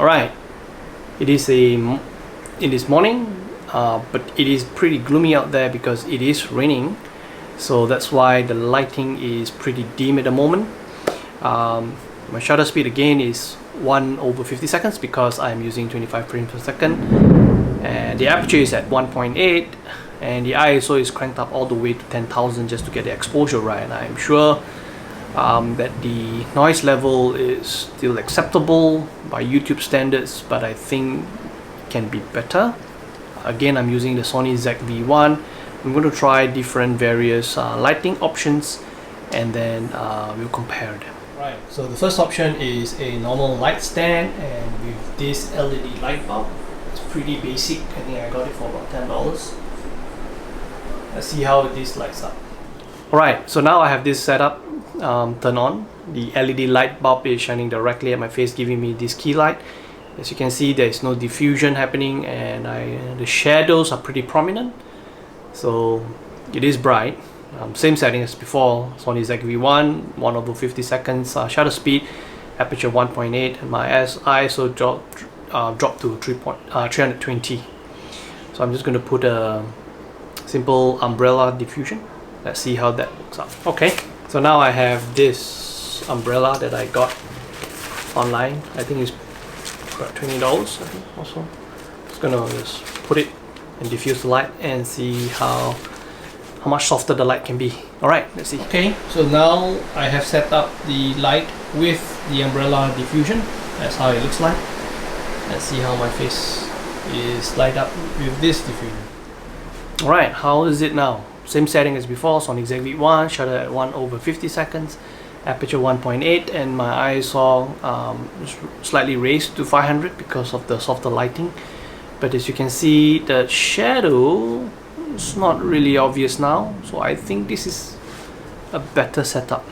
Alright, it is morning, but it is pretty gloomy out there because it is raining, so that's why the lighting is pretty dim at the moment. My shutter speed again is 1/50 seconds because I'm using 25 frames per second, and the aperture is at 1.8, and the ISO is cranked up all the way to 10,000 just to get the exposure right. And I'm sure that the noise level is still acceptable by YouTube standards, but I think it can be better. Again, I'm using the Sony ZV-1. I'm going to try different various lighting options, and then we'll compare them. Right, so the first option is a normal light stand, and with this LED light bulb. It's pretty basic. I think I got it for about $10. Let's see how this lights up. Alright, so now I have this setup turned on. The LED light bulb is shining directly at my face, giving me this key light. As you can see, there is no diffusion happening, and the shadows are pretty prominent, so it is bright. Same setting as before, Sony ZV-1, 1/50 seconds shutter speed, aperture 1.8, and my ISO dropped to 320. So I'm just going to put a simple umbrella diffusion. Let's see how that looks up. Okay, so now I have this umbrella that I got online. I think it's about $20, I think, also. Just gonna put it and diffuse the light and see how much softer the light can be. Alright, let's see. Okay, so now I have set up the light with the umbrella diffusion. That's how it looks like. Let's see how my face is light up with this diffusion. Alright, how is it now? Same setting as before, Sony ZV-1, shutter at 1/50 seconds, aperture 1.8, and my ISO slightly raised to 500 because of the softer lighting. But as you can see, the shadow is not really obvious now, so I think this is a better setup.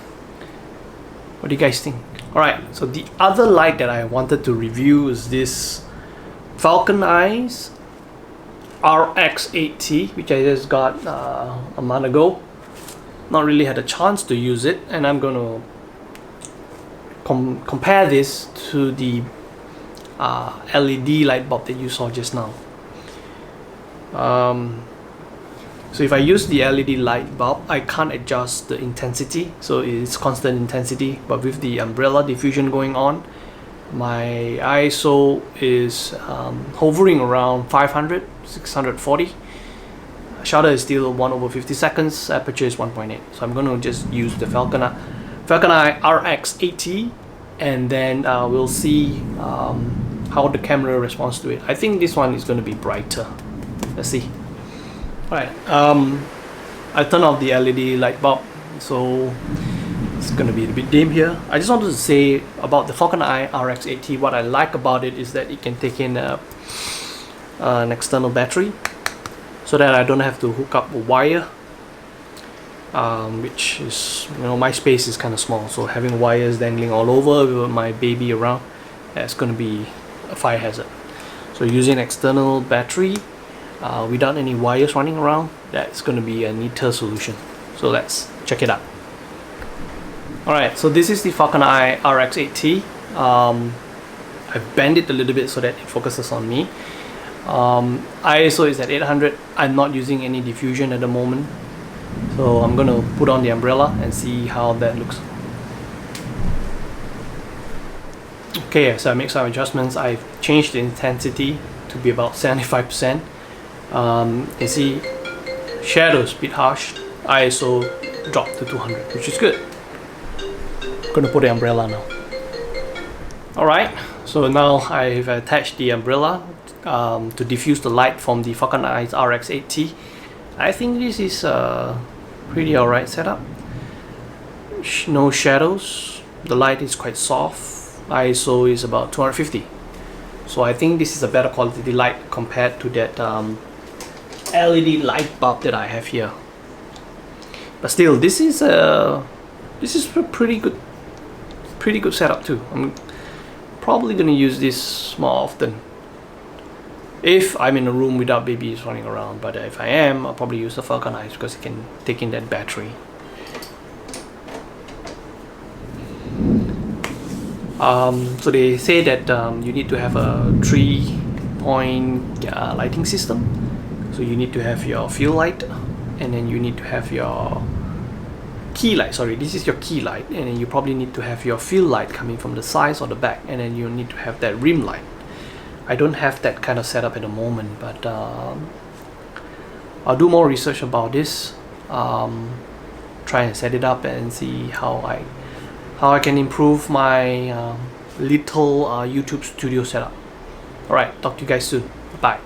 What do you guys think? Alright, so the other light that I wanted to review is this Falcon Eyes RX80, which I just got a month ago. Not really had a chance to use it, and I'm going to compare this to the LED light bulb that you saw just now. So if I use the LED light bulb, I can't adjust the intensity, so it's constant intensity. But with the umbrella diffusion going on, my ISO is hovering around 500, 640. Shutter is still 1/50 seconds, aperture is 1.8. So I'm going to just use the Falcon Eye RX80, and then we'll see how the camera responds to it. I think this one is going to be brighter. Let's see. Alright, I turned off the LED light bulb, so it's going to be a bit dim here. I just wanted to say about the Falcon Eye RX80, what I like about it is that it can take in an external battery, so that I don't have to hook up a wire, which is, my space is kind of small, so having wires dangling all over with my baby around, that's going to be a fire hazard. So using an external battery without any wires running around, that's going to be a neater solution. So let's check it out. Alright, so this is the Falcon Eye RX80. I've bent it a little bit so that it focuses on me. ISO is at 800. I'm not using any diffusion at the moment, so I'm going to put on the umbrella and see how that looks. Okay, so I make some adjustments. I've changed the intensity to be about 75%. You see shadows a bit harsh. ISO dropped to 200, which is good. I'm going to put the umbrella now. Alright, so now I've attached the umbrella to diffuse the light from the Falcon Eyes RX80. I think this is a pretty alright setup. No shadows. The light is quite soft. ISO is about 250. So I think this is a better quality light compared to that LED light bulb that I have here. But still, this is a pretty good setup too. I'm probably gonna use this more often if I'm in a room without babies running around. But if I am, I'll probably use the Falcon Eyes because it can take in that battery. So they say that you need to have a 3-point lighting system. So you need to have your field light, and then you need to have your key light. Sorry, this is your key light, and then you probably need to have your field light coming from the sides or the back, and then you need to have that rim light. I don't have that kind of setup at the moment, but I'll do more research about this. Try and set it up and see how I can improve my little YouTube studio setup. Alright, talk to you guys soon. Bye.